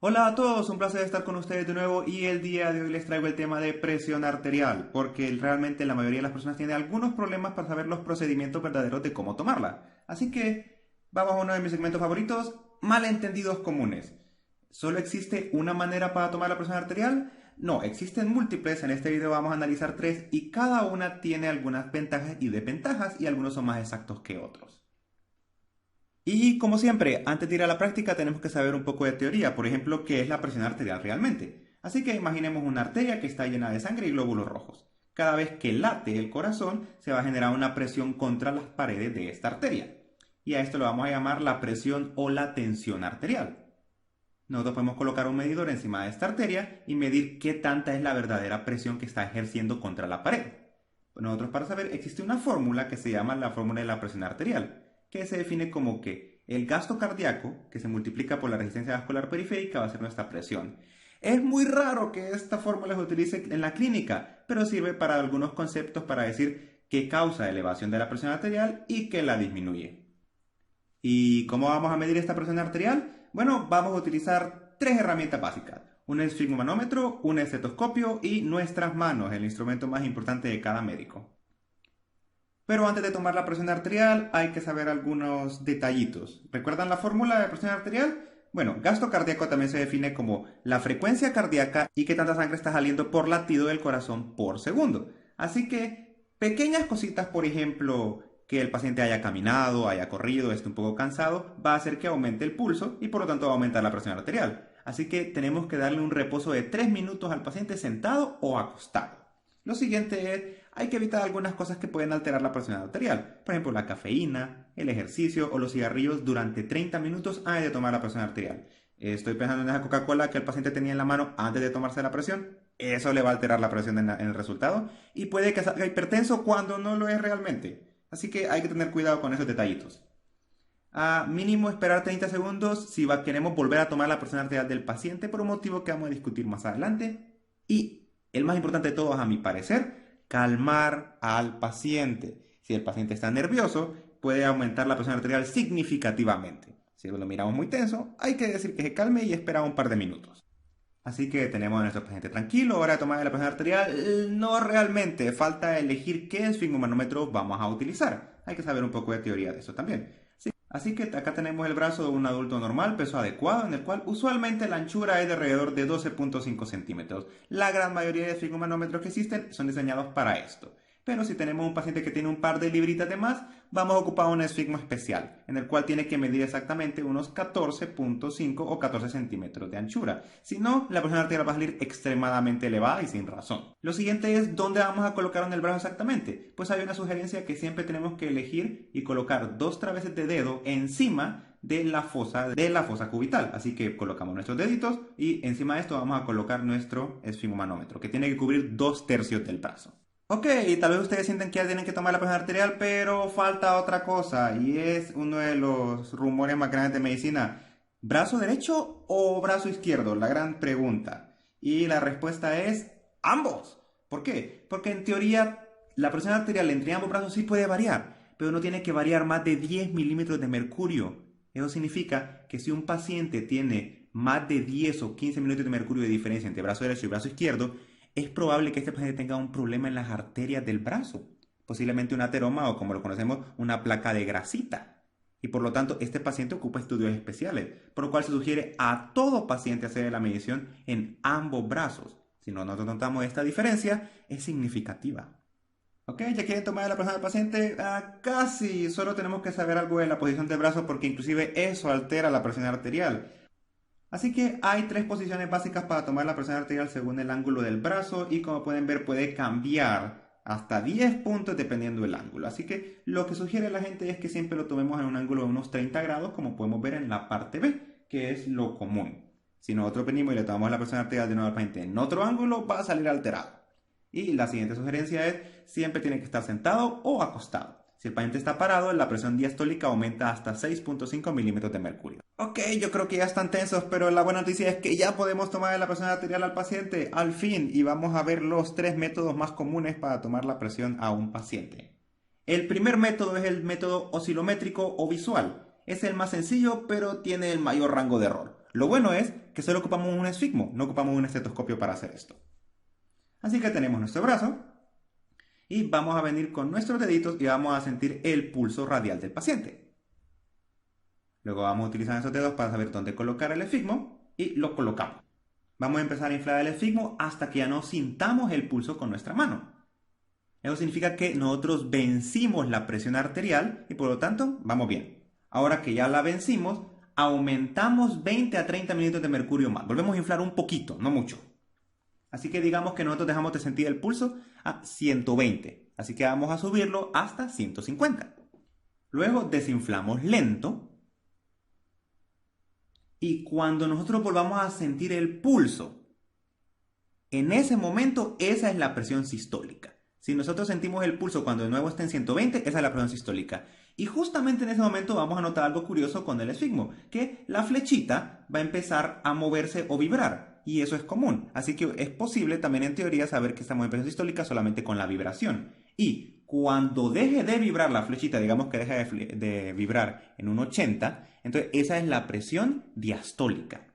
Hola a todos, un placer estar con ustedes de nuevo y el día de hoy les traigo el tema de presión arterial, porque realmente la mayoría de las personas tiene algunos problemas para saber los procedimientos verdaderos de cómo tomarla. Así que vamos a uno de mis segmentos favoritos, malentendidos comunes. ¿Solo existe una manera para tomar la presión arterial? No, existen múltiples, en este video vamos a analizar tres y cada una tiene algunas ventajas y desventajas y algunos son más exactos que otros. Y como siempre, antes de ir a la práctica tenemos que saber un poco de teoría, por ejemplo, qué es la presión arterial realmente. Así que imaginemos una arteria que está llena de sangre y glóbulos rojos. Cada vez que late el corazón, se va a generar una presión contra las paredes de esta arteria. Y a esto lo vamos a llamar la presión o la tensión arterial. Nosotros podemos colocar un medidor encima de esta arteria y medir qué tanta es la verdadera presión que está ejerciendo contra la pared. Nosotros para saber existe una fórmula que se llama la fórmula de la presión arterial, que se define como que el gasto cardíaco, que se multiplica por la resistencia vascular periférica, va a ser nuestra presión. Es muy raro que esta fórmula se utilice en la clínica, pero sirve para algunos conceptos para decir qué causa elevación de la presión arterial y qué la disminuye. ¿Y cómo vamos a medir esta presión arterial? Bueno, vamos a utilizar tres herramientas básicas: un esfigmomanómetro, un estetoscopio y nuestras manos, el instrumento más importante de cada médico. Pero antes de tomar la presión arterial hay que saber algunos detallitos. ¿Recuerdan la fórmula de presión arterial? Bueno, gasto cardíaco también se define como la frecuencia cardíaca y qué tanta sangre está saliendo por latido del corazón por segundo. Así que pequeñas cositas, por ejemplo, que el paciente haya caminado, haya corrido, esté un poco cansado, va a hacer que aumente el pulso y por lo tanto va a aumentar la presión arterial. Así que tenemos que darle un reposo de 3 minutos al paciente sentado o acostado. Lo siguiente es, hay que evitar algunas cosas que pueden alterar la presión arterial. Por ejemplo, la cafeína, el ejercicio o los cigarrillos durante 30 minutos antes de tomar la presión arterial. Estoy pensando en esa Coca-Cola que el paciente tenía en la mano antes de tomarse la presión. Eso le va a alterar la presión en el resultado y puede que salga hipertenso cuando no lo es realmente. Así que hay que tener cuidado con esos detallitos. A mínimo esperar 30 segundos si queremos volver a tomar la presión arterial del paciente por un motivo que vamos a discutir más adelante. Y el más importante de todos, a mi parecer, calmar al paciente. Si el paciente está nervioso, puede aumentar la presión arterial significativamente. Si lo miramos muy tenso, hay que decir que se calme y espera un par de minutos. Así que tenemos a nuestro paciente tranquilo, hora de tomar la presión arterial. No realmente, falta elegir qué esfigmomanómetro vamos a utilizar. Hay que saber un poco de teoría de eso también. Así que acá tenemos el brazo de un adulto normal, peso adecuado, en el cual usualmente la anchura es de alrededor de 12.5 centímetros. La gran mayoría de esfigmomanómetros que existen son diseñados para esto. Pero si tenemos un paciente que tiene un par de libritas de más, vamos a ocupar un esfigmo especial, en el cual tiene que medir exactamente unos 14.5 o 14 centímetros de anchura. Si no, la presión arterial va a salir extremadamente elevada y sin razón. Lo siguiente es dónde vamos a colocar en el brazo exactamente. Pues hay una sugerencia que siempre tenemos que elegir y colocar 2 traveses de dedo encima de la fosa cubital. Así que colocamos nuestros deditos y encima de esto vamos a colocar nuestro esfigmomanómetro, que tiene que cubrir 2/3 del brazo. Ok, tal vez ustedes sienten que ya tienen que tomar la presión arterial, pero falta otra cosa y es uno de los rumores más grandes de medicina. ¿Brazo derecho o brazo izquierdo? La gran pregunta. Y la respuesta es ambos. ¿Por qué? Porque en teoría la presión arterial entre ambos brazos sí puede variar, pero no tiene que variar más de 10 milímetros de mercurio. Eso significa que si un paciente tiene más de 10 o 15 milímetros de mercurio de diferencia entre brazo derecho y brazo izquierdo, es probable que este paciente tenga un problema en las arterias del brazo, posiblemente un ateroma o, como lo conocemos, una placa de grasita. Y por lo tanto, este paciente ocupa estudios especiales, por lo cual se sugiere a todo paciente hacer la medición en ambos brazos. Si no nosotros notamos esta diferencia, es significativa. Ok, ya quieren tomar la presión del paciente. Casi, solo tenemos que saber algo de la posición del brazo porque inclusive eso altera la presión arterial. Así que hay 3 posiciones básicas para tomar la presión arterial según el ángulo del brazo y como pueden ver puede cambiar hasta 10 puntos dependiendo del ángulo. Así que lo que sugiere la gente es que siempre lo tomemos en un ángulo de unos 30 grados como podemos ver en la parte B, que es lo común. Si nosotros venimos y le tomamos la presión arterial de nuevo al paciente en otro ángulo, va a salir alterado. Y la siguiente sugerencia es siempre tiene que estar sentado o acostado. Si el paciente está parado, la presión diastólica aumenta hasta 6.5 milímetros de mercurio. Ok, yo creo que ya están tensos, pero la buena noticia es que ya podemos tomar la presión arterial al paciente, al fin, y vamos a ver los 3 métodos más comunes para tomar la presión a un paciente. El primer método es el método oscilométrico o visual. Es el más sencillo, pero tiene el mayor rango de error. Lo bueno es que solo ocupamos un esfigmo, no ocupamos un estetoscopio para hacer esto. Así que tenemos nuestro brazo y vamos a venir con nuestros deditos y vamos a sentir el pulso radial del paciente. Luego vamos a utilizar nuestros dedos para saber dónde colocar el esfigmo y lo colocamos. Vamos a empezar a inflar el esfigmo hasta que ya no sintamos el pulso con nuestra mano. Eso significa que nosotros vencimos la presión arterial y por lo tanto vamos bien. Ahora que ya la vencimos, aumentamos 20 a 30 mililitros de mercurio más. Volvemos a inflar un poquito, no mucho. Así que digamos que nosotros dejamos de sentir el pulso a 120. Así que vamos a subirlo hasta 150. Luego desinflamos lento. Y cuando nosotros volvamos a sentir el pulso, en ese momento esa es la presión sistólica. Si nosotros sentimos el pulso cuando de nuevo está en 120, esa es la presión sistólica. Y justamente en ese momento vamos a notar algo curioso con el esfigmo, que la flechita va a empezar a moverse o vibrar. Y eso es común. Así que es posible también en teoría saber que estamos en presión sistólica solamente con la vibración. Y cuando deje de vibrar la flechita, digamos que deja de vibrar en un 80, entonces esa es la presión diastólica.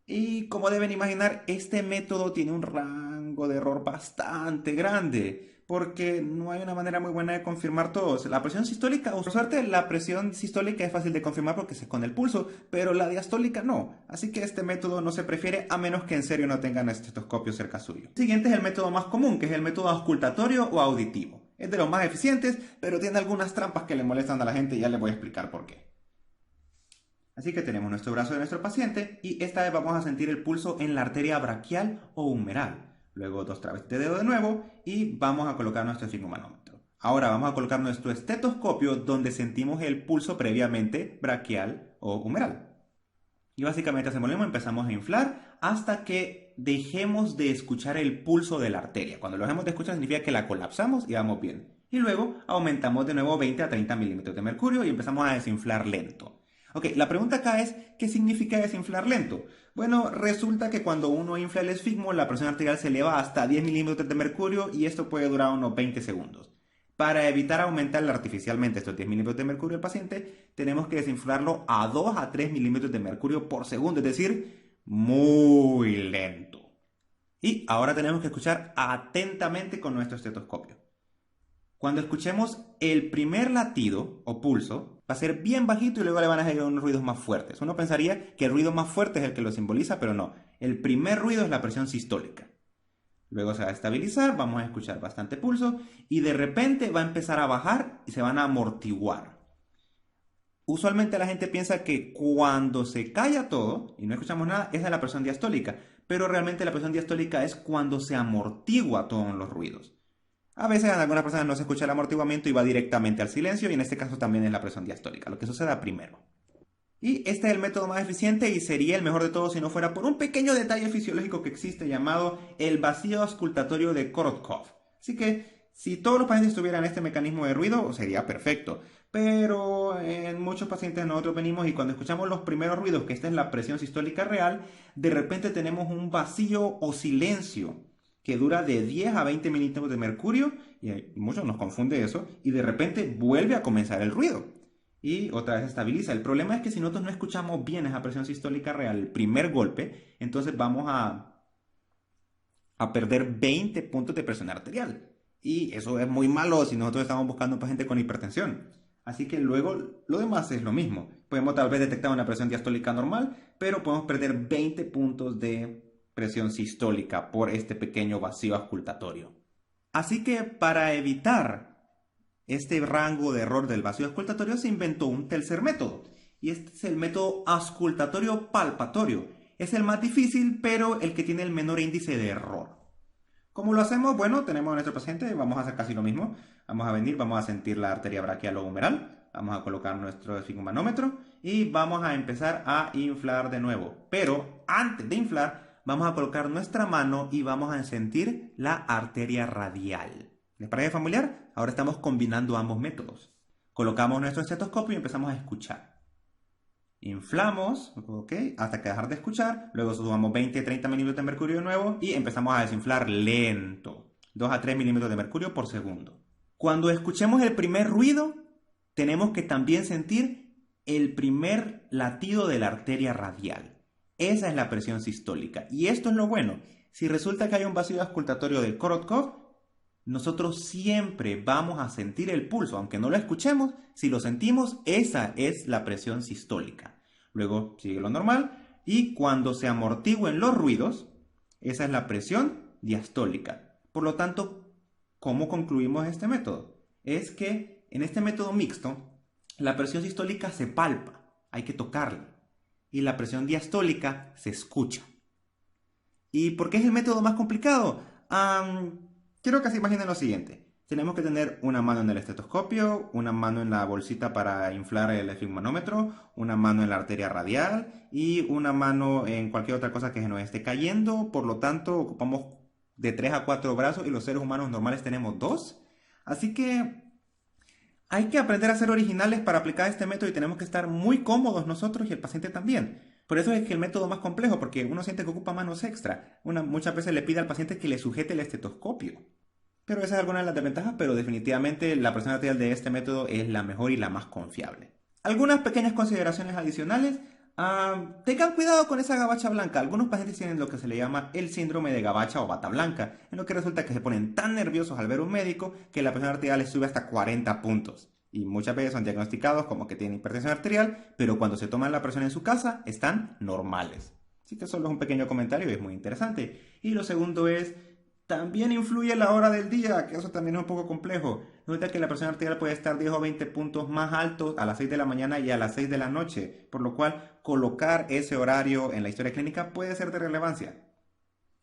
Y como deben imaginar, este método tiene un rango de error bastante grande, porque no hay una manera muy buena de confirmar todos. La presión sistólica, por suerte, la presión sistólica es fácil de confirmar porque se esconde el pulso, pero la diastólica no. Así que este método no se prefiere a menos que en serio no tengan estetoscopio cerca suyo. El siguiente es el método más común, que es el método auscultatorio o auditivo. Es de los más eficientes, pero tiene algunas trampas que le molestan a la gente y ya les voy a explicar por qué. Así que tenemos nuestro brazo de nuestro paciente y esta vez vamos a sentir el pulso en la arteria braquial o humeral. Luego 2 travestis de dedo de nuevo y vamos a colocar nuestro esfigmomanómetro. Ahora vamos a colocar nuestro estetoscopio donde sentimos el pulso previamente braquial o humeral. Y básicamente hacemos lo mismo, empezamos a inflar hasta que dejemos de escuchar el pulso de la arteria. Cuando lo dejemos de escuchar significa que la colapsamos y vamos bien. Y luego aumentamos de nuevo 20 a 30 milímetros de mercurio y empezamos a desinflar lento. Ok, la pregunta acá es, ¿qué significa desinflar lento? Bueno, resulta que cuando uno infla el esfigmo, la presión arterial se eleva hasta 10 milímetros de mercurio y esto puede durar unos 20 segundos. Para evitar aumentar artificialmente estos 10 milímetros de mercurio del paciente, tenemos que desinflarlo a 2 a 3 milímetros de mercurio por segundo, es decir, muy lento. Y ahora tenemos que escuchar atentamente con nuestro estetoscopio. Cuando escuchemos el primer latido o pulso, va a ser bien bajito y luego le van a salir unos ruidos más fuertes. Uno pensaría que el ruido más fuerte es el que lo simboliza, pero no. El primer ruido es la presión sistólica. Luego se va a estabilizar, vamos a escuchar bastante pulso y de repente va a empezar a bajar y se van a amortiguar. Usualmente la gente piensa que cuando se calla todo y no escuchamos nada, esa es la presión diastólica. Pero realmente la presión diastólica es cuando se amortigua todos los ruidos. A veces en algunas personas no se escucha el amortiguamiento y va directamente al silencio y en este caso también es la presión diastólica, lo que suceda primero. Y este es el método más eficiente y sería el mejor de todos si no fuera por un pequeño detalle fisiológico que existe llamado el vacío auscultatorio de Korotkov. Así que si todos los pacientes tuvieran este mecanismo de ruido sería perfecto, pero en muchos pacientes nosotros venimos y cuando escuchamos los primeros ruidos, que esta es la presión sistólica real, de repente tenemos un vacío o silencio que dura de 10 a 20 milímetros de mercurio, y muchos nos confunde eso, y de repente vuelve a comenzar el ruido. Y otra vez se estabiliza. El problema es que si nosotros no escuchamos bien esa presión sistólica real, el primer golpe, entonces vamos a perder 20 puntos de presión arterial. Y eso es muy malo si nosotros estamos buscando un paciente con hipertensión. Así que luego lo demás es lo mismo. Podemos tal vez detectar una presión diastólica normal, pero podemos perder 20 puntos de presión sistólica por este pequeño vacío auscultatorio. Así que para evitar este rango de error del vacío auscultatorio se inventó un tercer método y este es el método auscultatorio palpatorio. Es el más difícil pero el que tiene el menor índice de error. ¿Cómo lo hacemos? Bueno, tenemos a nuestro paciente, vamos a hacer casi lo mismo. Vamos a venir, vamos a sentir la arteria braquial o humeral, vamos a colocar nuestro esfigmomanómetro y vamos a empezar a inflar de nuevo. Pero antes de inflar, vamos a colocar nuestra mano y vamos a sentir la arteria radial. ¿Les parece familiar? Ahora estamos combinando ambos métodos. Colocamos nuestro estetoscopio y empezamos a escuchar. Inflamos, ¿ok? Hasta que dejar de escuchar. Luego sumamos 20-30 milímetros de mercurio de nuevo y empezamos a desinflar lento. 2 a 3 milímetros de mercurio por segundo. Cuando escuchemos el primer ruido, tenemos que también sentir el primer latido de la arteria radial. Esa es la presión sistólica. Y esto es lo bueno. Si resulta que hay un vacío auscultatorio del Korotkov, nosotros siempre vamos a sentir el pulso, aunque no lo escuchemos. Si lo sentimos, esa es la presión sistólica. Luego sigue lo normal y cuando se amortigüen los ruidos, esa es la presión diastólica. Por lo tanto, ¿cómo concluimos este método? Es que en este método mixto, la presión sistólica se palpa, hay que tocarla, y la presión diastólica se escucha. ¿Y por qué es el método más complicado? Quiero que se imaginen lo siguiente. Tenemos que tener una mano en el estetoscopio, una mano en la bolsita para inflar el esfigmanómetro, una mano en la arteria radial y una mano en cualquier otra cosa que se nos esté cayendo. Por lo tanto, ocupamos de 3 a 4 brazos y los seres humanos normales tenemos 2. Así que hay que aprender a ser originales para aplicar este método y tenemos que estar muy cómodos nosotros y el paciente también. Por eso es que el método más complejo, porque uno siente que ocupa manos extra. Muchas veces le pide al paciente que le sujete el estetoscopio. Pero esa es alguna de las desventajas, pero definitivamente la presión arterial de este método es la mejor y la más confiable. Algunas pequeñas consideraciones adicionales. Tengan cuidado con esa gabacha blanca. Algunos pacientes tienen lo que se le llama el síndrome de gabacha o bata blanca, en lo que resulta que se ponen tan nerviosos al ver un médico que la presión arterial les sube hasta 40 puntos. Y muchas veces son diagnosticados como que tienen hipertensión arterial, pero cuando se toman la presión en su casa están normales. Así que solo es un pequeño comentario y es muy interesante. Y lo segundo es, también influye la hora del día, que eso también es un poco complejo. Resulta que la presión arterial puede estar 10 o 20 puntos más altos a las 6 de la mañana y a las 6 de la noche, por lo cual colocar ese horario en la historia clínica puede ser de relevancia.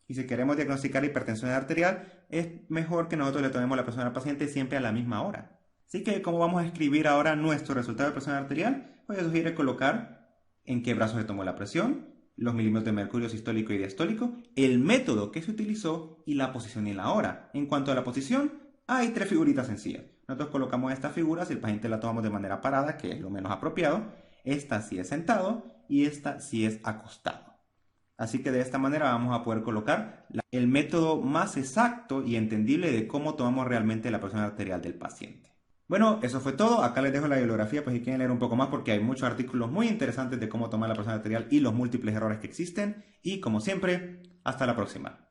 Y si queremos diagnosticar hipertensión arterial, es mejor que nosotros le tomemos la presión al paciente siempre a la misma hora. Así que, ¿cómo vamos a escribir ahora nuestro resultado de presión arterial? Pues yo sugiero colocar en qué brazo se tomó la presión, los milímetros de mercurio sistólico y diastólico, el método que se utilizó y la posición y la hora. En cuanto a la posición, hay 3 figuritas sencillas. Nosotros colocamos estas figuras y el paciente la tomamos de manera parada, que es lo menos apropiado. Esta sí es sentado y esta sí es acostado. Así que de esta manera vamos a poder colocar el método más exacto y entendible de cómo tomamos realmente la presión arterial del paciente. Bueno, eso fue todo. Acá les dejo la bibliografía pues si quieren leer un poco más porque hay muchos artículos muy interesantes de cómo tomar la presión arterial y los múltiples errores que existen. Y como siempre, hasta la próxima.